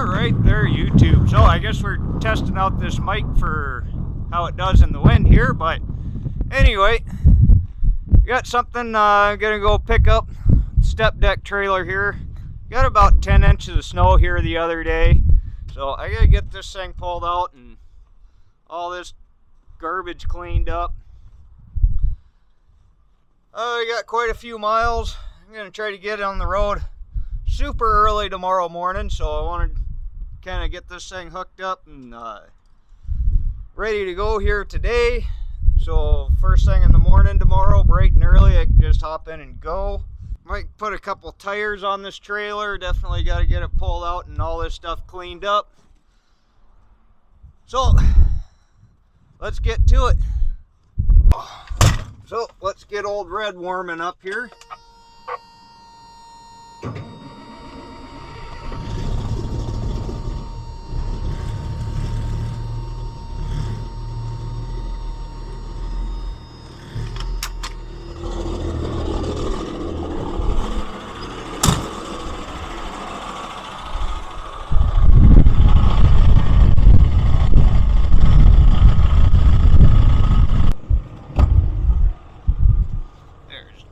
Alright there, YouTube. So I guess we're testing out this mic for how it does in the wind here, but anyway, we got something I'm gonna go pick up. Step deck trailer here. Got about 10 inches of snow here the other day, so I gotta get this thing pulled out and all this garbage cleaned up. I got quite a few miles. I'm gonna try to get on the road super early tomorrow morning, so I wanted to kind of get this thing hooked up and ready to go here today. So first thing in the morning tomorrow, bright and early, I can just hop in and go. Might put a couple tires on this trailer. Definitely got to get it pulled out and all this stuff cleaned up. So let's get to it. So let's get old Red warming up here.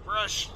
Brush.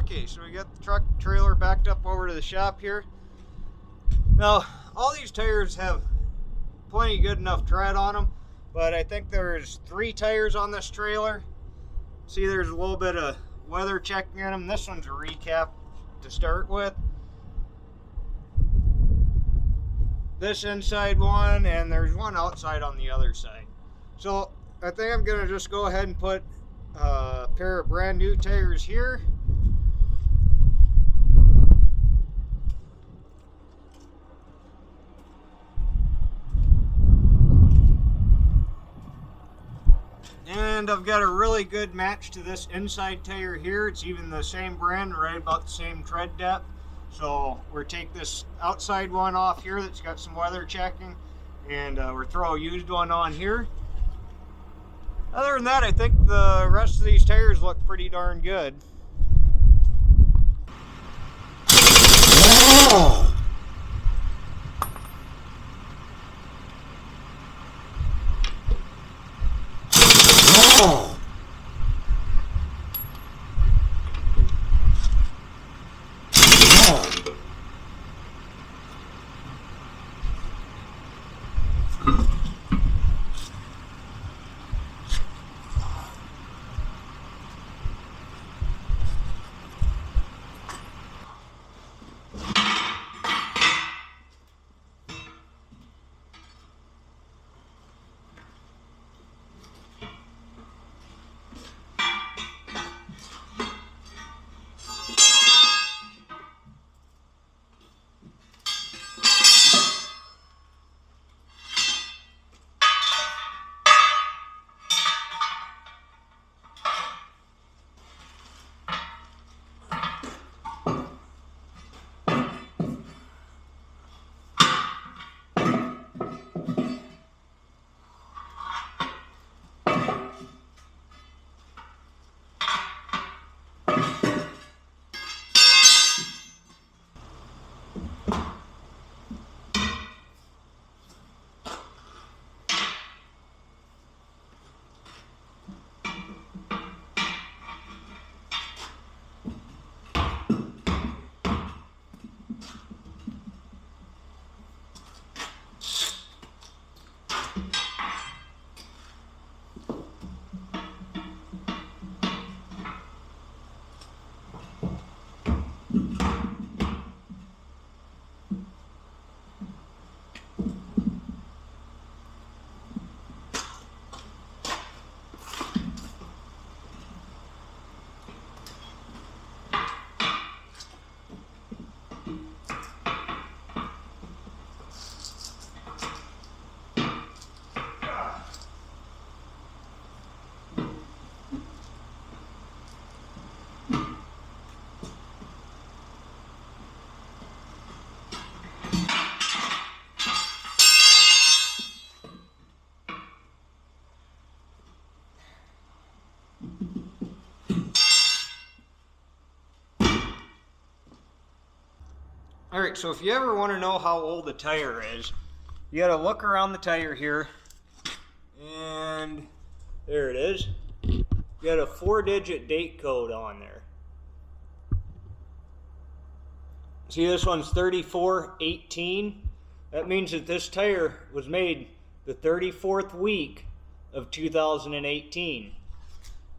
Okay, so we got the truck trailer backed up over to the shop here. Now, all these tires have plenty good enough tread on them, but I think there's 3 tires on this trailer. See, there's a little bit of weather checking in them. This one's a recap to start with. This inside one, and there's one outside on the other side. So I think I'm gonna just go ahead and put a pair of brand new tires here. And I've got a really good match to this inside tire here. It's even the same brand, right about the same tread depth. So we'll take this outside one off here that's got some weather checking, and we'll throw a used one on here. Other than that, I think the rest of these tires look pretty darn good. Alright, so if you ever want to know how old a tire is, you got to look around the tire here, and there it is. You got a 4-digit date code on there. See, this one's 3418. That means that this tire was made the 34th week of 2018.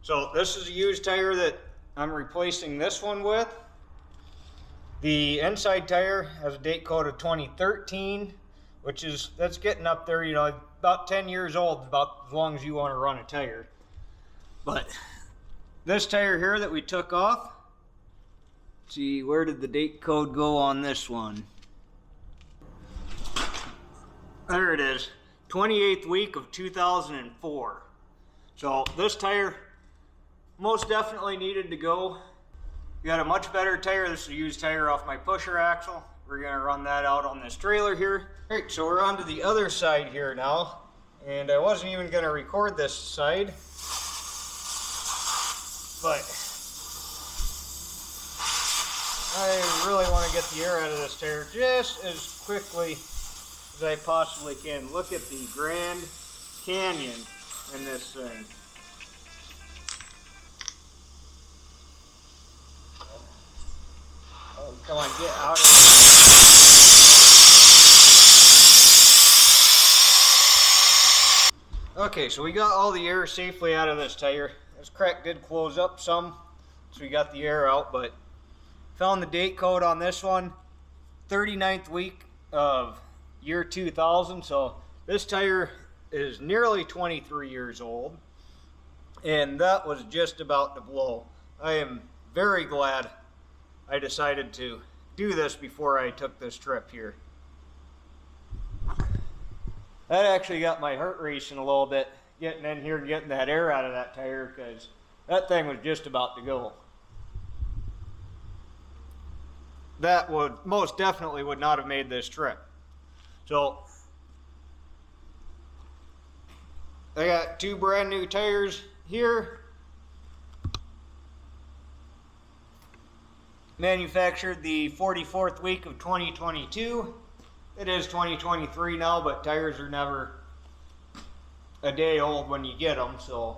So this is a used tire that I'm replacing this one with. The inside tire has a date code of 2013, that's getting up there, you know, about 10 years old, about as long as you want to run a tire. But this tire here that we took off, see, where did the date code go on this one? There it is, 28th week of 2004. So this tire most definitely needed to go. You got a much better tire. This is a used tire off my pusher axle. We're gonna run that out on this trailer here. All right, so we're on to the other side here now. And I wasn't even gonna record this side, but I really wanna get the air out of this tire just as quickly as I possibly can. Look at the Grand Canyon in this thing. Oh, come on, get out of here. Okay, so we got all the air safely out of this tire. This crack did close up some, so we got the air out. But found the date code on this one, 39th week of year 2000. So this tire is nearly 23 years old, and that was just about to blow. I am very glad I decided to do this before I took this trip here. That actually got my heart racing a little bit, getting in here and getting that air out of that tire, because that thing was just about to go. That would most definitely would not have made this trip. So I got 2 brand new tires here, manufactured the 44th week of 2022. It is 2023 now, but tires are never a day old when you get them. So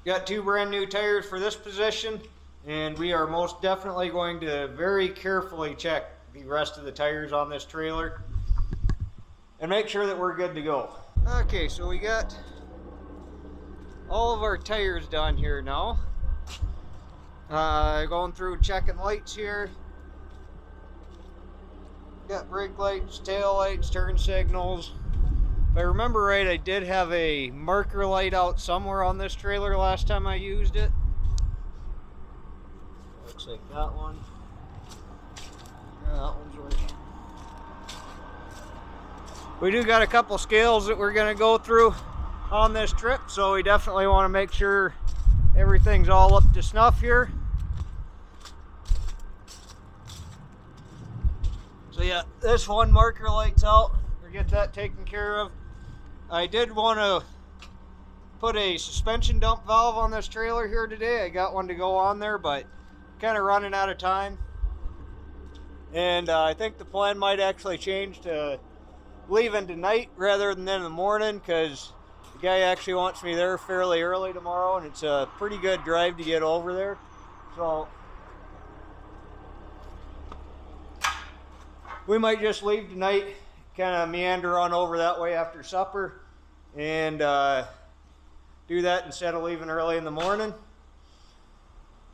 got 2 brand new tires for this position, and we are most definitely going to very carefully check the rest of the tires on this trailer and make sure that we're good to go. Okay, so we got all of our tires done here now. Going through checking lights here. Got brake lights, tail lights, turn signals. If I remember right, I did have a marker light out somewhere on this trailer last time I used it. Looks like that one. Yeah, that one's working. We do got a couple scales that we're going to go through on this trip, so we definitely want to make sure everything's all up to snuff here. So yeah, this one marker light's out. We'll get that taken care of. I did want to put a suspension dump valve on this trailer here today. I got one to go on there, but kind of running out of time. And I think the plan might actually change to leaving tonight rather than in the morning, because the guy actually wants me there fairly early tomorrow, and it's a pretty good drive to get over there. So we might just leave tonight, kind of meander on over that way after supper, and do that instead of leaving early in the morning.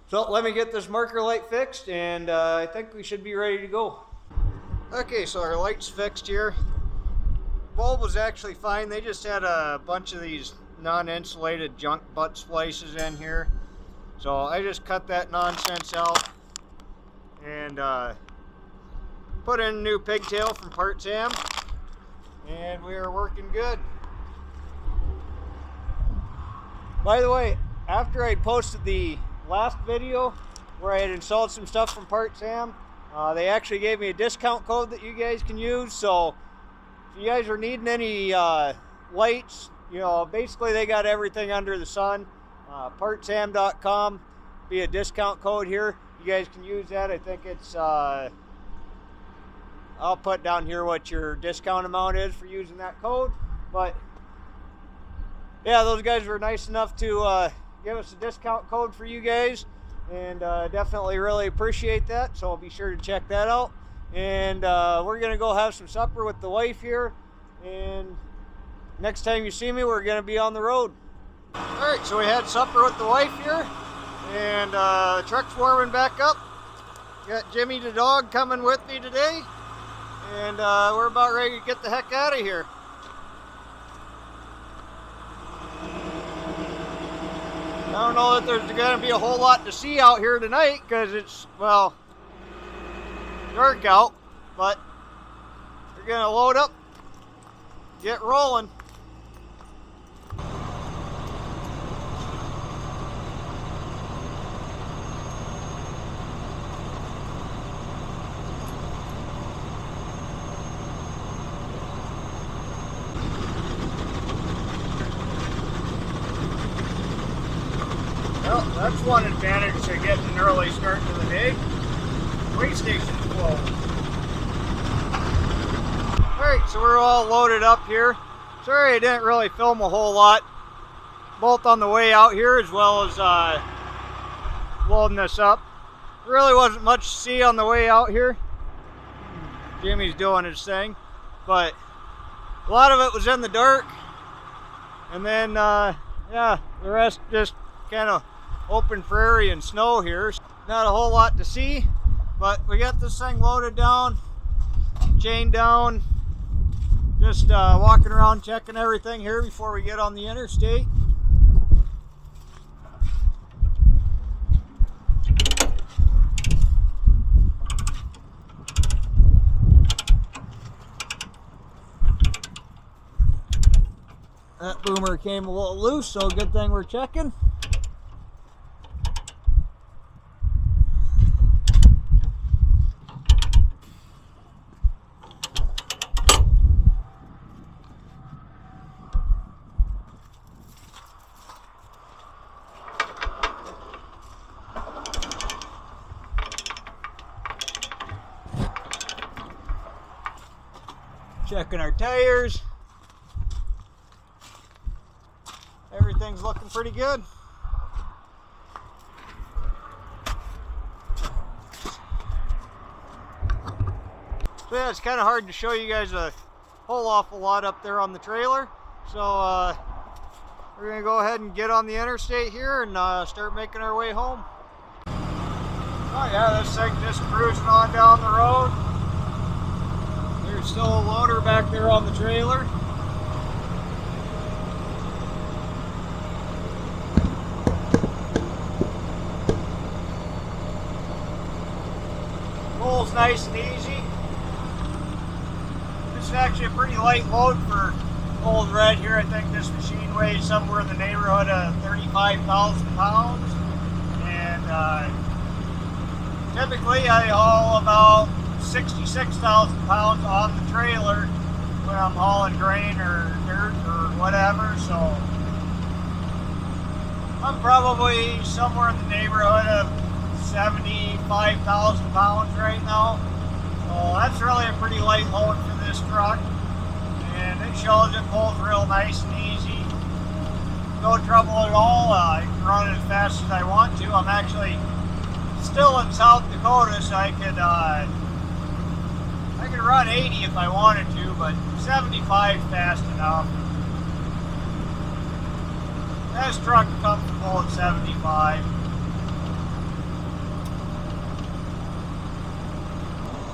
So let me get this marker light fixed, and I think we should be ready to go. Okay, so our light's fixed here. Bulb was actually fine. They just had a bunch of these non-insulated junk butt splices in here. So I just cut that nonsense out and put in a new pigtail from Parts Am, and we are working good. By the way, after I posted the last video where I had installed some stuff from Parts Am, they actually gave me a discount code that you guys can use. So if you guys are needing any lights, you know, basically they got everything under the sun. Partsam.com, be a discount code here. You guys can use that. I think it's I'll put down here what your discount amount is for using that code. But yeah, those guys were nice enough to give us a discount code for you guys, and definitely really appreciate that. So be sure to check that out. And we're gonna go have some supper with the wife here, and next time you see me, we're gonna be on the road. All right, so we had supper with the wife here, and the truck's warming back up. Got Jimmy the dog coming with me today, and we're about ready to get the heck out of here. I don't know that there's gonna be a whole lot to see out here tonight, because it's, well, dark out, but we're gonna load up, get rolling. Well, that's one advantage to getting an early start to the day. Way station's closed. Alright, so we're all loaded up here. Sorry I didn't really film a whole lot, both on the way out here as well as loading this up. There really wasn't much to see on the way out here. Jimmy's doing his thing, but a lot of it was in the dark. And then, yeah, the rest just kind of open prairie and snow here. Not a whole lot to see, but we got this thing loaded down, chained down. Just walking around checking everything here before we get on the interstate. That boomer came a little loose, so good thing we're checking. Checking our tires. Everything's looking pretty good. So yeah, it's kind of hard to show you guys a whole awful lot up there on the trailer. So we're going to go ahead and get on the interstate here and start making our way home. Oh yeah, this thing just cruising on down the road. There's still a loader back there on the trailer. Pulls nice and easy. This is actually a pretty light load for Old Red here. I think this machine weighs somewhere in the neighborhood of 35,000 pounds. And typically I haul about 66,000 pounds on the trailer when I'm hauling grain or dirt or whatever, so I'm probably somewhere in the neighborhood of 75,000 pounds right now. So that's really a pretty light load for this truck, and it shows it pulls real nice and easy. No trouble at all. I can run it as fast as I want to. I'm actually still in South Dakota, so I could run 80 if I wanted to, but 75 is fast enough. This truck is comfortable at 75.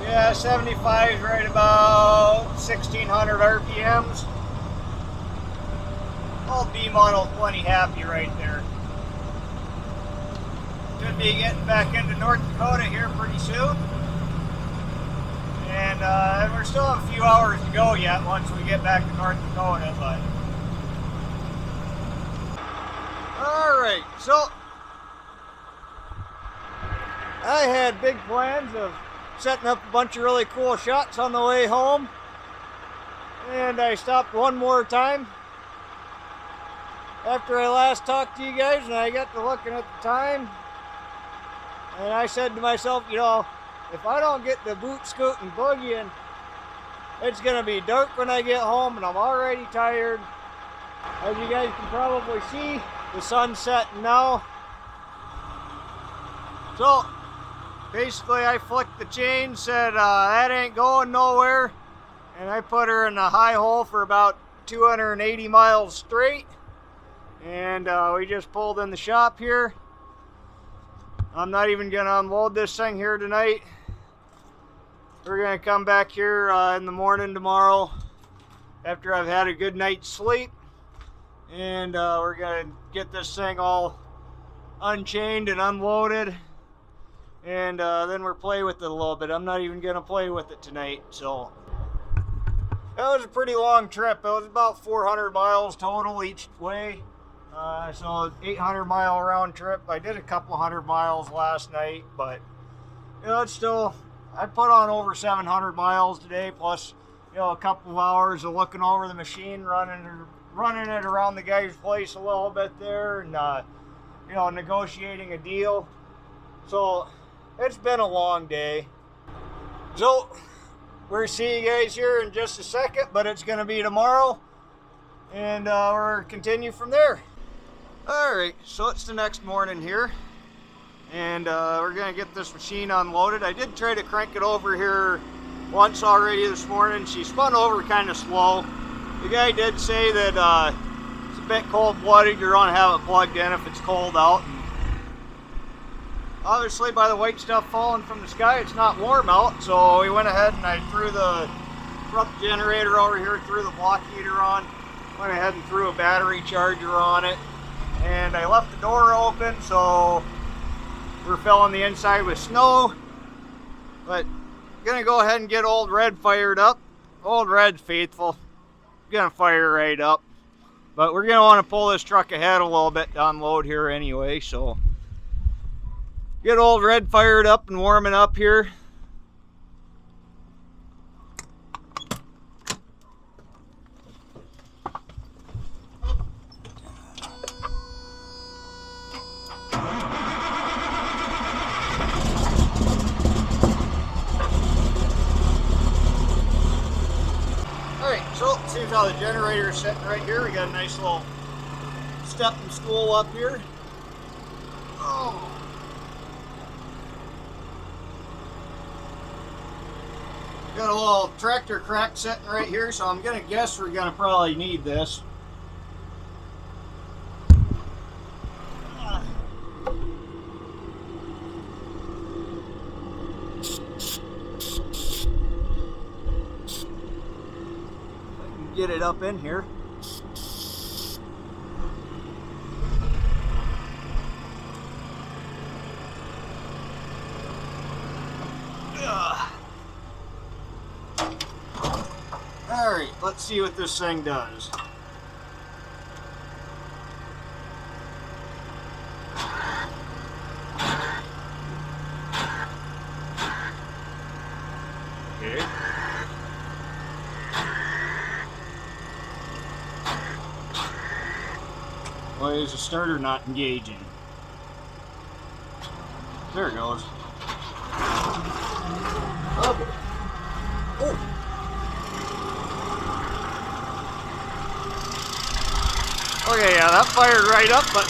Yeah, 75 is right about 1600 RPMs. Old B model plenty happy right there. Should be getting back into North Dakota here pretty soon. And we're still a few hours to go yet once we get back to North Dakota, but... Alright, so... I had big plans of setting up a bunch of really cool shots on the way home. And I stopped one more time after I last talked to you guys, and I got to looking at the time. And I said to myself, you know, if I don't get the boot scoot and boogieing, it's going to be dark when I get home, and I'm already tired. As you guys can probably see, the sun's setting now. So, basically I flicked the chain, said that ain't going nowhere, and I put her in the high hole for about 280 miles straight. And we just pulled in the shop here. I'm not even going to unload this thing here tonight. We're going to come back here in the morning tomorrow after I've had a good night's sleep. And we're going to get this thing all unchained and unloaded. And then we'll play with it a little bit. I'm not even going to play with it tonight. So that was a pretty long trip. It was about 400 miles total each way. So 800 mile round trip. I did a couple hundred miles last night, but you know, it's still, I put on over 700 miles today, plus you know, a couple of hours of looking over the machine, running it around the guy's place a little bit there, and you know, negotiating a deal. So it's been a long day. So we'll see you guys here in just a second, but it's going to be tomorrow, and we'll continue from there. Alright, so it's the next morning here, and we're going to get this machine unloaded. I did try to crank it over here once already this morning. She spun over kind of slow. The guy did say that it's a bit cold-blooded. You're going to have it plugged in if it's cold out. And Obviously, by the white stuff falling from the sky, it's not warm out, so we went ahead and I threw the truck generator over here, threw the block heater on, went ahead and threw a battery charger on it, and I left the door open, so we're filling the inside with snow. But gonna go ahead and get Old Red fired up. Old Red's faithful, gonna fire right up. But we're gonna want to pull this truck ahead a little bit to unload here anyway, so get Old Red fired up and warming up here. Alright, so seems how the generator is sitting right here. We got a nice little stepping stool up here. Oh. Got a little tractor crack sitting right here, so I'm gonna guess we're gonna probably need this. Get it up in here. Alright, let's see what this thing does. Okay. Why is the starter not engaging? There it goes. Oh. Oh. Okay, yeah, that fired right up, but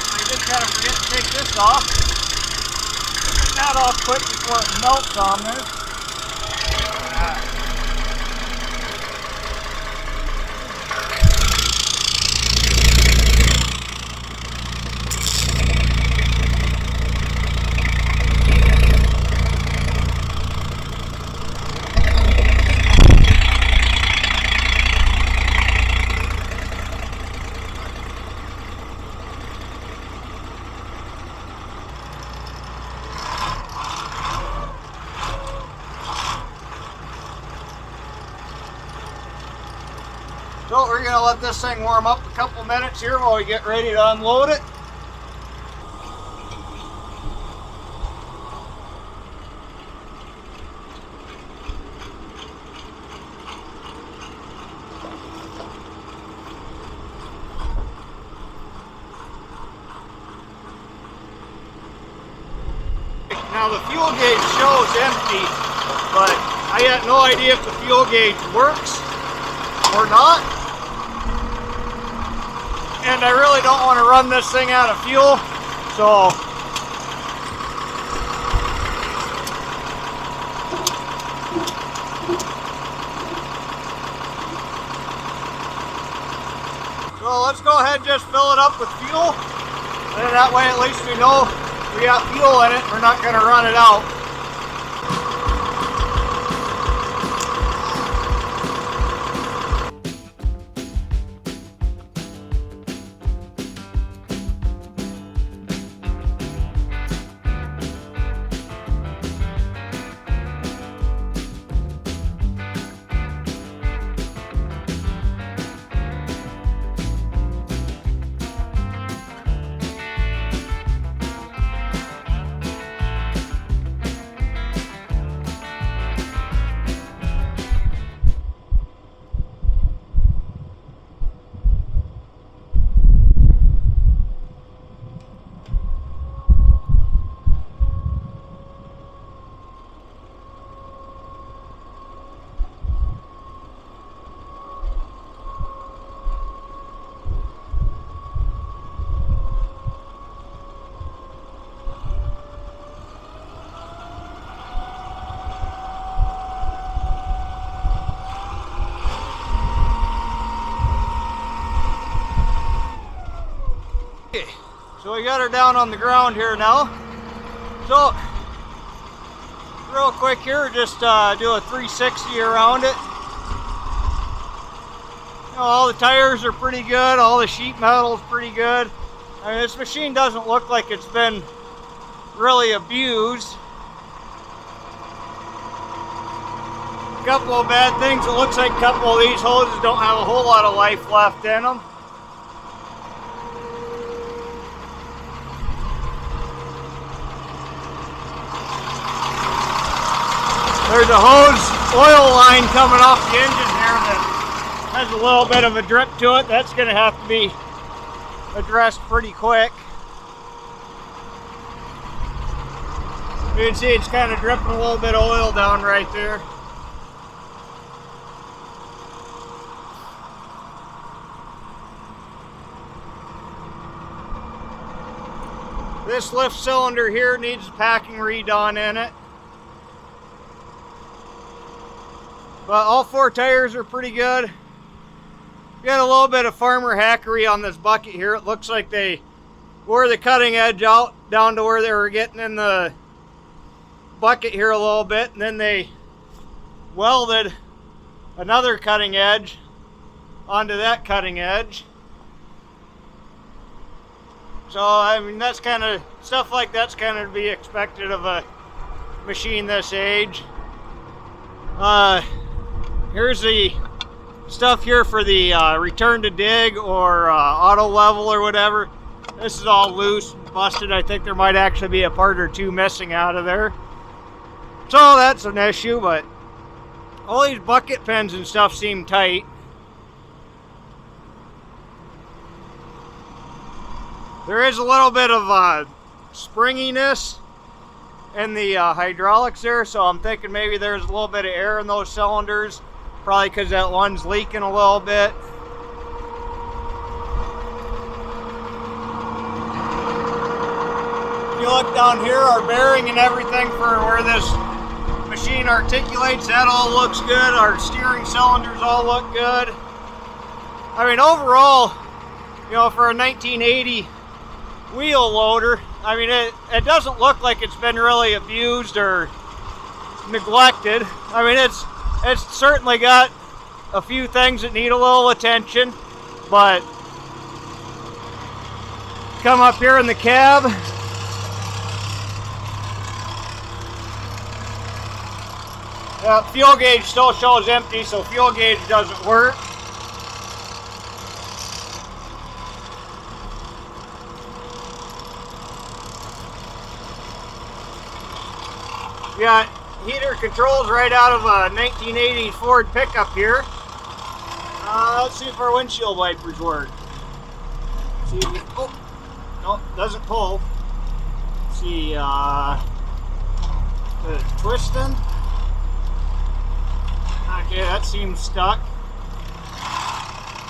I just gotta forget to take this off. Get that off quick before it melts on there. So we're going to let this thing warm up a couple minutes here while we get ready to unload it. Now the fuel gauge shows empty, but I got no idea if the fuel gauge works or not. And I really don't want to run this thing out of fuel, so let's go ahead and just fill it up with fuel, and that way at least we know we got fuel in it. We're not going to run it out. So we got her down on the ground here now. So, real quick here, just do a 360 around it. You know, all the tires are pretty good, all the sheet metal's pretty good. I mean, this machine doesn't look like it's been really abused. A couple of bad things, it looks like a couple of these hoses don't have a whole lot of life left in them. There's a hose oil line coming off the engine here that has a little bit of a drip to it. That's going to have to be addressed pretty quick. You can see it's kind of dripping a little bit of oil down right there. This lift cylinder here needs a packing redone in it. But all four tires are pretty good. Got a little bit of farmer hackery on this bucket here. It looks like they wore the cutting edge out down to where they were getting in the bucket here a little bit, and then they welded another cutting edge onto that cutting edge. So I mean, that's kind of stuff like that's kind of to be expected of a machine this age. Here's the stuff here for the return to dig or auto level or whatever. This is all loose, busted. I think there might actually be a part or two missing out of there. So that's an issue, but all these bucket pins and stuff seem tight. There is a little bit of springiness in the hydraulics there, so I'm thinking maybe there's a little bit of air in those cylinders, probably because that one's leaking a little bit. If you look down here, our bearing and everything for where this machine articulates, that all looks good. Our steering cylinders all look good. I mean, overall, you know, for a 1980 wheel loader, I mean, it doesn't look like it's been really abused or neglected. I mean, it's certainly got a few things that need a little attention, but come up here in the cab. Fuel gauge still shows empty, so fuel gauge doesn't work. We got heater controls right out of a 1980 Ford pickup here. Let's see if our windshield wipers work. See, oh, no, doesn't pull. Let's see, twisting. Okay, that seems stuck.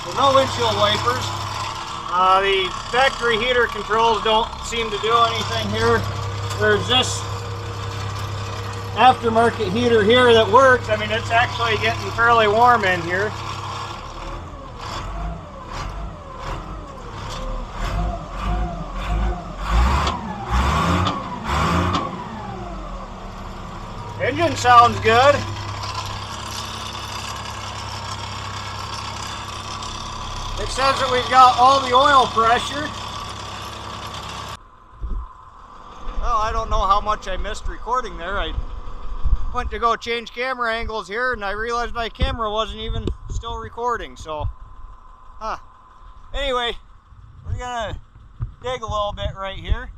So no windshield wipers. The factory heater controls don't seem to do anything here. There's this aftermarket heater here that works. I mean, it's actually getting fairly warm in here. Engine sounds good. It says that we've got all the oil pressure. Well, I don't know how much I missed recording there. I went to go change camera angles here and I realized my camera wasn't even still recording, so anyway, we're gonna dig a little bit right here.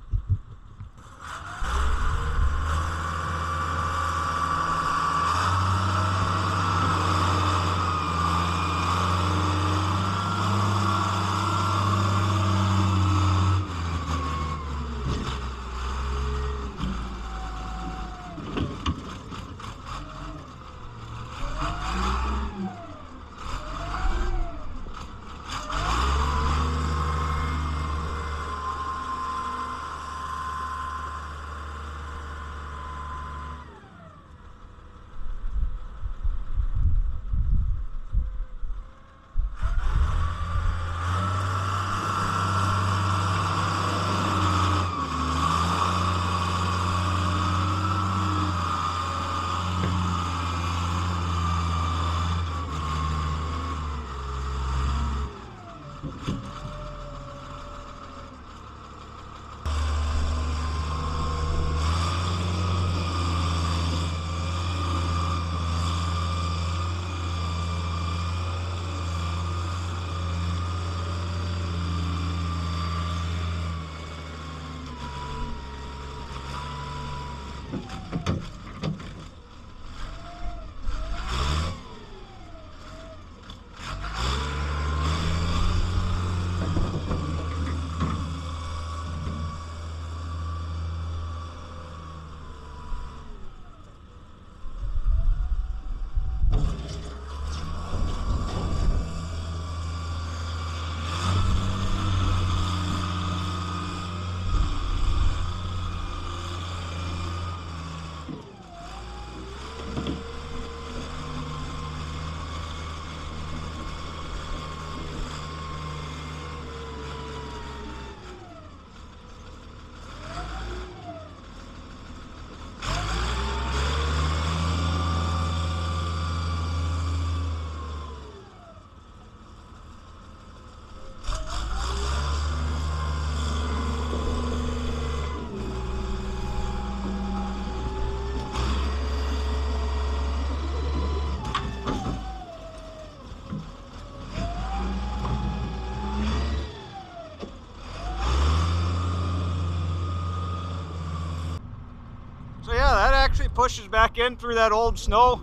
actually pushes back in through that old snow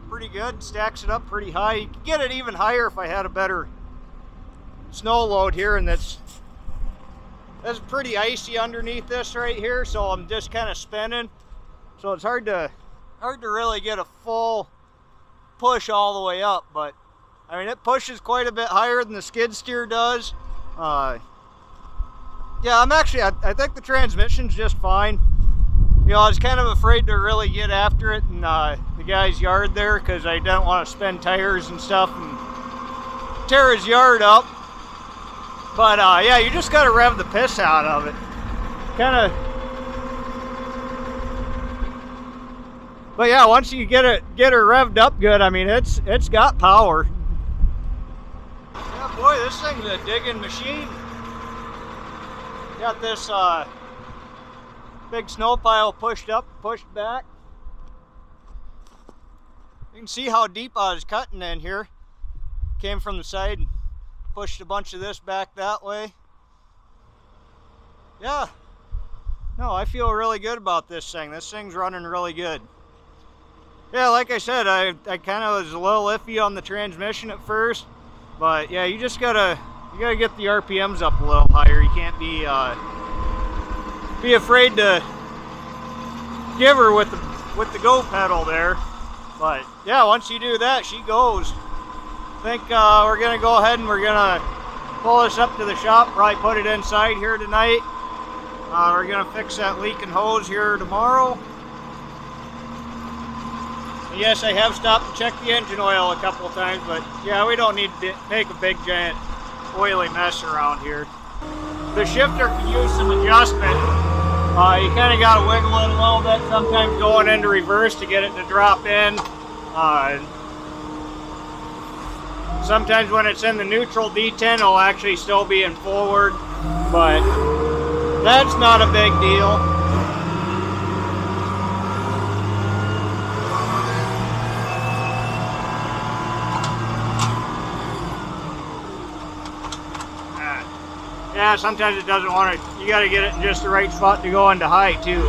pretty good, stacks it up pretty high. You could get it even higher if I had a better snow load here, and that's pretty icy underneath this right here, so I'm just kind of spinning. So it's hard to really get a full push all the way up, but I mean, it pushes quite a bit higher than the skid steer does. Yeah, I think the transmission's just fine. You know, I was kind of afraid to really get after it in the guy's yard there, because I didn't want to spin tires and stuff and tear his yard up. But yeah, you just got to rev the piss out of it. But yeah, once you get her revved up good, I mean, it's got power. Yeah, boy, this thing's a digging machine. Got this big snow pile pushed up, pushed back. You can see how deep I was cutting in here. Came from the side and pushed a bunch of this back that way. Yeah, no, I feel really good about this thing. This thing's running really good. Yeah, like I said, I kind of was a little iffy on the transmission at first, but yeah, you gotta get the RPMs up a little higher. You can't be afraid to give her with the go pedal there. But yeah, once you do that, she goes. I think we're gonna go ahead and we're gonna pull this up to the shop, probably put it inside here tonight. We're gonna fix that leaking hose here tomorrow. Yes, I have stopped to check the engine oil a couple of times, but yeah, we don't need to make a big giant oily mess around here. The shifter can use some adjustment. You kind of got to wiggle it a little bit, sometimes going into reverse to get it to drop in. Sometimes when it's in the neutral D10, it'll actually still be in forward, but that's not a big deal. Yeah, sometimes it doesn't want to, you got to get it in just the right spot to go into high too.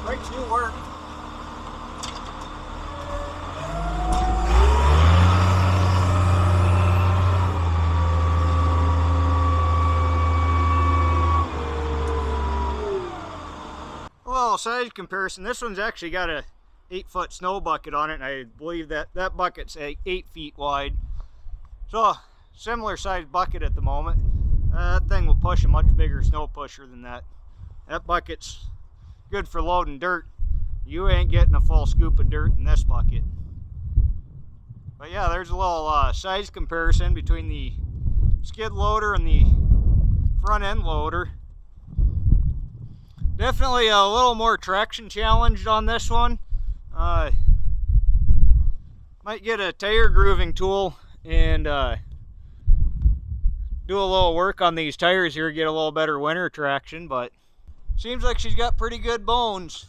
Brakes do work. A little size comparison. This one's actually got a 8-foot snow bucket on it, and I believe that bucket's 8 feet wide. So similar size bucket at the moment. That thing will push a much bigger snow pusher than that. That bucket's good for loading dirt. You ain't getting a full scoop of dirt in this bucket. But yeah, there's a little size comparison between the skid loader and the front end loader. Definitely a little more traction challenged on this one. Might get a tire grooving tool and do a little work on these tires here, get a little better winter traction, but seems like she's got pretty good bones.